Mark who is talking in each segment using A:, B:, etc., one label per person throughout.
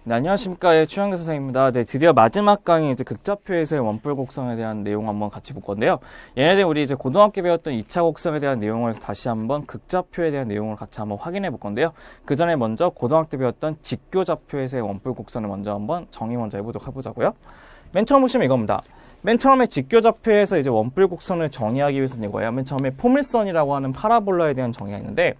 A: 네, 안녕하십니까. 예, 추영규 선생님입니다. 네, 드디어 마지막 강의 이제 극좌표에서의 원뿔 곡선에 대한 내용 한번 같이 볼 건데요. 얘네들 우리 이제 고등학교 배웠던 2차 곡선에 대한 내용을 다시 한번 극좌표에 대한 내용을 같이 한번 확인해 볼 건데요. 그 전에 먼저 고등학교 때 배웠던 직교좌표에서의 원뿔 곡선을 먼저 한번 정의 먼저 해보도록 해보자고요. 맨 처음 보시면 이겁니다. 맨 처음에 직교좌표에서 이제 원뿔 곡선을 정의하기 위해서는 이거예요. 맨 처음에 포물선이라고 하는 파라볼라에 대한 정의가 있는데,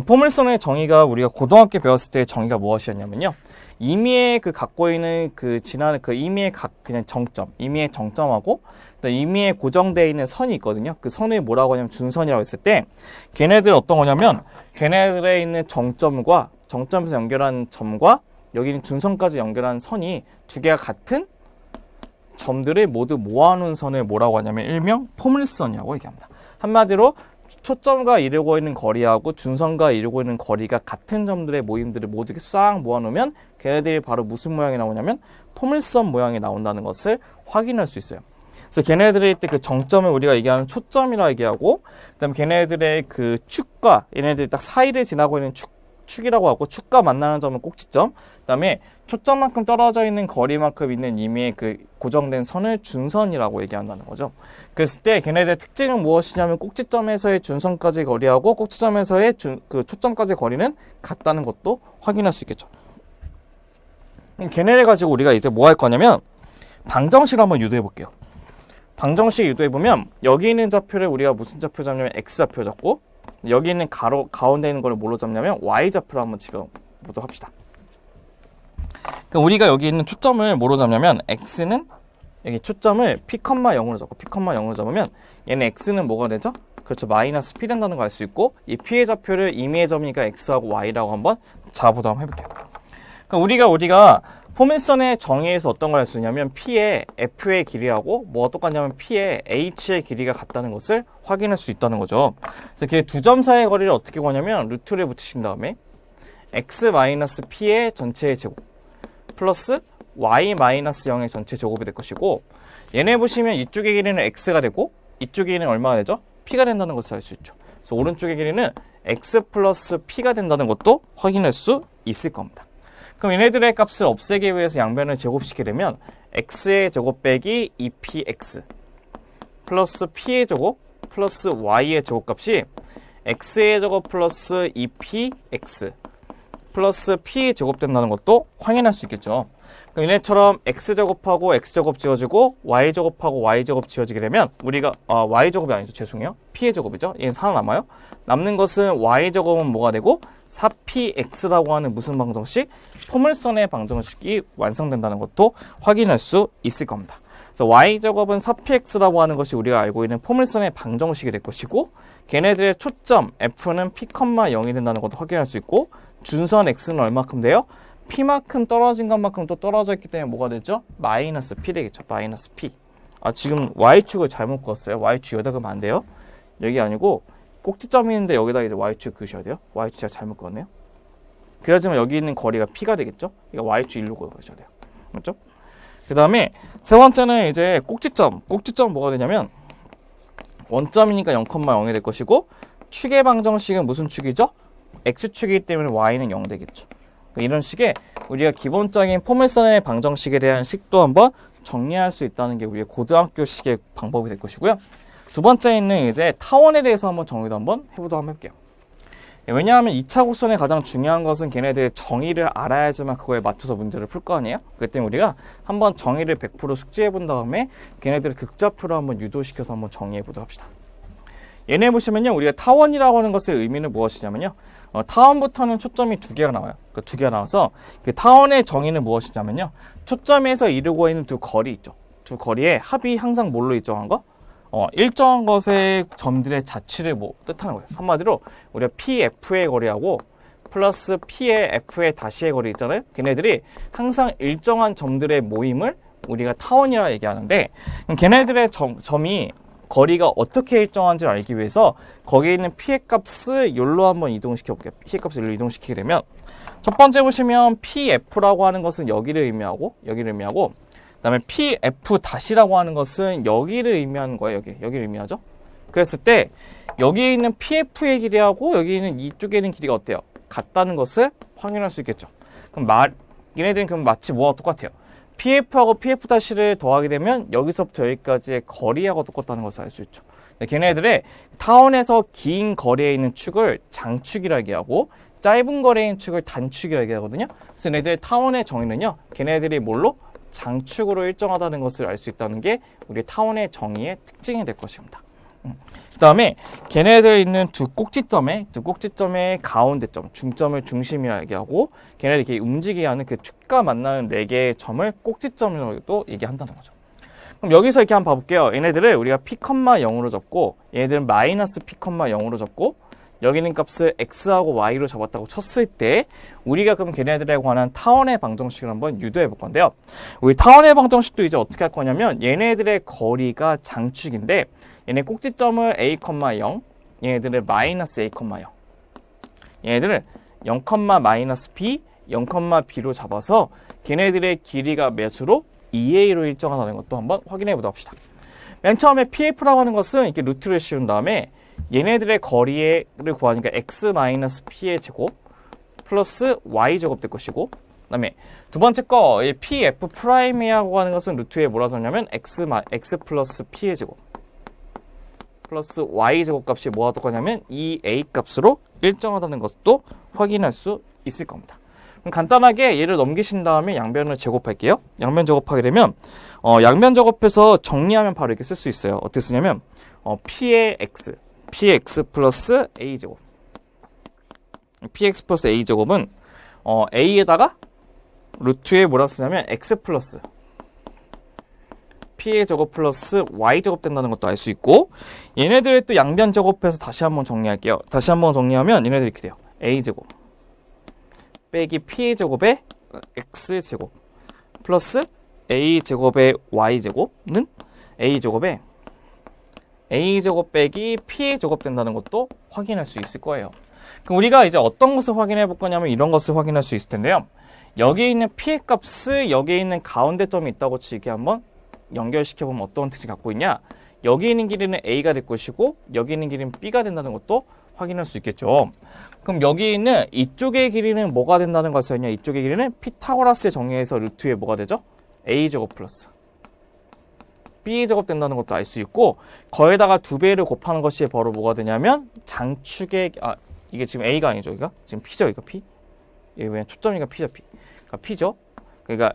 A: 포물선의 정의가 우리가 고등학교 배웠을 때 정의가 무엇이었냐면요. 임의의 그 갖고 있는 그 지나는 그 임의의 그냥 정점, 임의의 정점하고 임의에 고정되어 있는 선이 있거든요. 그 선을 뭐라고 하냐면 준선이라고 했을 때, 걔네들 어떤 거냐면 걔네들에 있는 정점과 정점에서 연결한 점과 여기 있는 준선까지 연결한 선이 두 개가 같은 점들을 모두 모아놓은 선을 뭐라고 하냐면 일명 포물선이라고 얘기합니다. 한마디로 초점과 이루고 있는 거리하고 준선과 이루고 있는 거리가 같은 점들의 모임들을 모두 이렇게 싹 모아놓으면 걔네들이 바로 무슨 모양이 나오냐면 포물선 모양이 나온다는 것을 확인할 수 있어요. 그래서 걔네들의 때 그 정점을 우리가 얘기하는 초점이라 얘기하고, 그다음에 걔네들의 그 축과 얘네들이 딱 사이를 지나고 있는 축이라고 하고, 축과 만나는 점은 꼭지점, 그다음에 초점만큼 떨어져 있는 거리만큼 있는 임의의 그 고정된 선을 준선이라고 얘기한다는 거죠. 그랬을 때 걔네들의 특징은 무엇이냐면 꼭지점에서의 준선까지 거리하고 꼭지점에서의 그 초점까지 거리는 같다는 것도 확인할 수 있겠죠. 걔네를 가지고 우리가 이제 뭐 할 거냐면 방정식을 한번 유도해 볼게요. 방정식 유도해 보면 여기 있는 좌표를 우리가 무슨 좌표 잡냐면 x좌표 잡고, 여기 있는 가운데 있는 거를 뭘로 잡냐면 y좌표로 한번 집어보도록 합시다. 그럼 우리가 여기 있는 초점을 뭐로 잡냐면 x는 여기 초점을 p,0으로 잡고 p,0으로 잡으면 얘는 x는 뭐가 되죠? 그렇죠. 마이너스 p 된다는 거 알 수 있고, 이 p의 좌표를 임의의 점이니까 x하고 y라고 한번 잡아보도록 한번 해볼게요. 그럼 우리가 포물선의 정의에서 어떤 걸 할 수 있냐면 p의 f의 길이하고 뭐가 똑같냐면 p의 h의 길이가 같다는 것을 확인할 수 있다는 거죠. 그래서 그 두 점 사이의 거리를 어떻게 구하냐면 루트를 붙이신 다음에 x-p의 전체의 제곱 플러스 y-0의 전체 제곱이 될 것이고, 얘네 보시면 이쪽의 길이는 x가 되고 이쪽의 길이는 얼마가 되죠? p가 된다는 것을 알 수 있죠. 그래서 오른쪽의 길이는 x 플러스 p가 된다는 것도 확인할 수 있을 겁니다. 그럼 얘네들의 값을 없애기 위해서 양변을 제곱시키게 되면 x의 제곱 빼기 2px 플러스 p의 제곱 플러스 y의 제곱값이 x의 제곱 플러스 2px 플러스 p 제곱 된다는 것도 확인할 수 있겠죠. 그럼 얘네처럼 x제곱하고 x제곱 지워지고 y제곱하고 y제곱 지워지게 되면 우리가 y제곱이 아니죠. 죄송해요. p의 제곱이죠. 얘는 살아남아요. 남는 것은 y제곱은 뭐가 되고 4px라고 하는 무슨 방정식? 포물선의 방정식이 완성된다는 것도 확인할 수 있을 겁니다. 그래서 y제곱은 4px라고 하는 것이 우리가 알고 있는 포물선의 방정식이 될 것이고, 걔네들의 초점 f는 p,0이 된다는 것도 확인할 수 있고, 준선 x는 얼마큼 돼요? p만큼 떨어진 것만큼 또 떨어져 있기 때문에 뭐가 되죠? 마이너스 p 되겠죠. 마이너스 p. 지금 y축을 잘못 그었어요. y축 여기다 그으면 안 돼요. 여기 아니고 꼭지점이 있는데 여기다 이제 y축 그으셔야 돼요. y축 제가 잘못 그었네요. 그래야지만 여기 있는 거리가 p가 되겠죠. 이거 y축 1로 그으셔야 돼요. 맞죠? 그 다음에 세 번째는 이제 꼭지점. 꼭지점 뭐가 되냐면 원점이니까 0,0이 될 것이고, 축의 방정식은 무슨 축이죠? x축이기 때문에 y는 0 되겠죠. 이런 식의 우리가 기본적인 포물선의 방정식에 대한 식도 한번 정리할 수 있다는 게 우리의 고등학교식의 방법이 될 것이고요. 두 번째는 이제 타원에 대해서 한번 정의도 한번 해보도록 해볼게요. 왜냐하면 2차 곡선의 가장 중요한 것은 걔네들의 정의를 알아야지만 그거에 맞춰서 문제를 풀 거 아니에요? 그렇기 때문에 우리가 한번 정의를 100% 숙지해 본 다음에 걔네들을 극좌표로 한번 유도시켜서 한번 정의해 보도록 합시다. 얘네 보시면요, 우리가 타원이라고 하는 것의 의미는 무엇이냐면요, 타원부터는 초점이 두 개가 나와요. 그 두 개가 나와서 그 타원의 정의는 무엇이냐면요, 초점에서 이루고 있는 두 거리 있죠. 두 거리의 합이 항상 뭘로 일정한 거? 일정한 것의 점들의 자취를 뜻하는 거예요. 한마디로 우리가 PF의 거리하고 플러스 P의 F의 다시의 거리 있잖아요. 걔네들이 항상 일정한 점들의 모임을 우리가 타원이라 얘기하는데, 걔네들의 점이 거리가 어떻게 일정한지를 알기 위해서 거기에 있는 P의 값을 여기로 한번 이동시켜 볼게요. P의 값을 여기로 이동시키게 되면 첫 번째 보시면 PF라고 하는 것은 여기를 의미하고 그다음에 PF 다시라고 하는 것은 여기를 의미하는 거예요. 여기를 의미하죠. 그랬을 때 여기에 있는 PF의 길이하고 여기 있는 이쪽에 있는 길이가 어때요? 같다는 것을 확인할 수 있겠죠. 그럼 얘네들은 그럼 마치 뭐와 똑같아요. PF하고 PF-를 더하게 되면 여기서부터 여기까지의 거리하고 똑같다는 것을 알 수 있죠. 걔네들의 타원에서 긴 거리에 있는 축을 장축이라 얘기하고 짧은 거리에 있는 축을 단축이라 얘기하거든요. 그래서 얘네들의 타원의 정의는요. 걔네들이 뭘로? 장축으로 일정하다는 것을 알 수 있다는 게 우리 타원의 정의의 특징이 될 것입니다. 그 다음에 걔네들 있는 두 꼭지점의 가운데점, 중점을 중심이라 얘기하고 걔네들이 이렇게 움직이게 하는 그 축과 만나는 4개의 점을 꼭지점으로도 얘기한다는 거죠. 그럼 여기서 이렇게 한번 봐볼게요. 얘네들을 우리가 P,0으로 잡고 얘네들은 마이너스 P,0으로 잡고 여기 있는 값을 X하고 Y로 잡았다고 쳤을 때 우리가 그럼 걔네들에 관한 타원의 방정식을 한번 유도해 볼 건데요. 우리 타원의 방정식도 이제 어떻게 할 거냐면 얘네들의 거리가 장축인데 얘네 꼭지점을 A, 0 얘네들을 마이너스 A, 0 얘네들을 0, 마이너스 B, 0, B로 잡아서 걔네들의 길이가 몇으로? 2A로 일정하다는 것도 한번 확인해 보도록 합시다. 맨 처음에 PF라고 하는 것은 이렇게 루트를 씌운 다음에 얘네들의 거리를 구하니까 X-P의 제곱 플러스 Y제곱 될 것이고 그 다음에 두 번째 거 PF'이라고 하는 것은 루트에 뭐라 썼냐면 X 플러스 P의 제곱 플러스 Y제곱 값이 뭐와 똑같냐면 이 A 값으로 일정하다는 것도 확인할 수 있을 겁니다. 그럼 간단하게 얘를 넘기신 다음에 양변을 제곱할게요. 양변 제곱하게 되면 양변 제곱해서 정리하면 바로 이렇게 쓸 수 있어요. 어떻게 쓰냐면 P의 X 플러스 A제곱 PX 플러스 A제곱은 A에다가 루트에 뭐라고 쓰냐면 X 플러스 P의 제곱 플러스 Y제곱 된다는 것도 알 수 있고 얘네들을 또 양변 제곱해서 다시 한번 정리할게요. 다시 한번 정리하면 얘네들이 이렇게 돼요. A제곱 빼기 P의 제곱에 X제곱 플러스 A제곱의 Y제곱은 A제곱에 A제곱 빼기 P의 제곱 된다는 것도 확인할 수 있을 거예요. 그럼 우리가 이제 어떤 것을 확인해 볼 거냐면 이런 것을 확인할 수 있을 텐데요. 여기에 있는 P의 값을 여기에 있는 가운데 점이 있다고 치게 한번 연결시켜보면 어떤 특징이 갖고 있냐. 여기 있는 길이는 A가 될 것이고 여기 있는 길이는 B가 된다는 것도 확인할 수 있겠죠. 그럼 여기 있는 이쪽의 길이는 뭐가 된다는 것이냐. 이쪽의 길이는 피타고라스의 정의에서 루트에 뭐가 되죠? A제곱 플러스 B제곱 된다는 것도 알 수 있고 거기다가 2배를 곱하는 것이 바로 뭐가 되냐면 장축의 이게 지금 A가 아니죠. 여기가 지금 P죠. 이거 P. 이게 왜 초점이가 P죠. P. 그러니까 P죠. 그러니까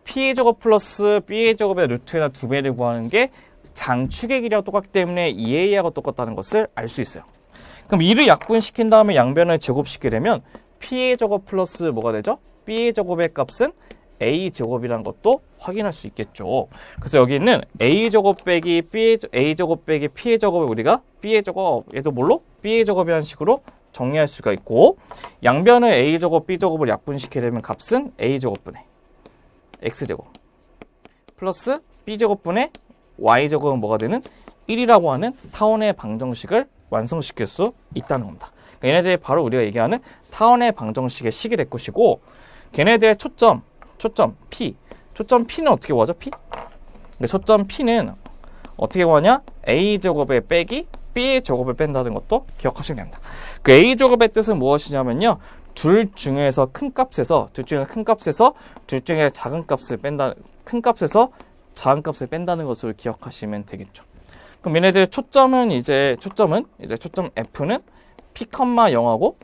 A: P제곱 플러스 B제곱의 루트에다 2배를 구하는 게 장축의 길이와 똑같기 때문에 2A하고 똑같다는 것을 알 수 있어요. 그럼 이를 약분시킨 다음에 양변을 제곱시키게 되면 P제곱 플러스 뭐가 되죠? B제곱의 값은 A제곱이라는 것도 확인할 수 있겠죠. 그래서 여기 있는 A제곱 빼기 A제곱 빼기 P의 제곱을 우리가 B의 제곱, 얘도 뭘로? B의 제곱이라는 식으로 정리할 수가 있고 양변을 A제곱, B제곱을 약분시키게 되면 값은 A제곱분의 X제곱 플러스 B제곱분의 Y제곱은 뭐가 되는? 1이라고 하는 타원의 방정식을 완성시킬 수 있다는 겁니다. 그러니까 얘네들이 바로 우리가 얘기하는 타원의 방정식의 식이 될 것이고 걔네들의 초점 P는 어떻게 구하죠? P? 초점 P는 어떻게 구하냐? A제곱에 빼기 B의 제곱을 뺀다는 것도 기억하시면 됩니다. 그 A제곱의 뜻은 무엇이냐면요. 둘 중에서 큰 값에서 둘 중에 작은 값을 큰 값에서 작은 값을 뺀다는 것을 기억하시면 되겠죠. 그럼 얘네들의 초점 F는 P,0하고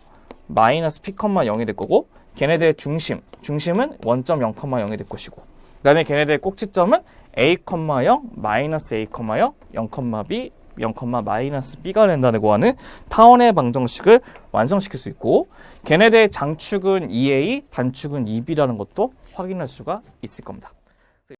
A: 마이너스 P,0이 될 거고 걔네들의 중심은 원점 0,0이 될 것이고 그 다음에 걔네들의 꼭지점은 A,0, 마이너스 A,0, 0,B, 0, 마이너스 B가 된다고 하는 타원의 방정식을 완성시킬 수 있고 걔네들의 장축은 2A, 단축은 2B라는 것도 확인할 수가 있을 겁니다.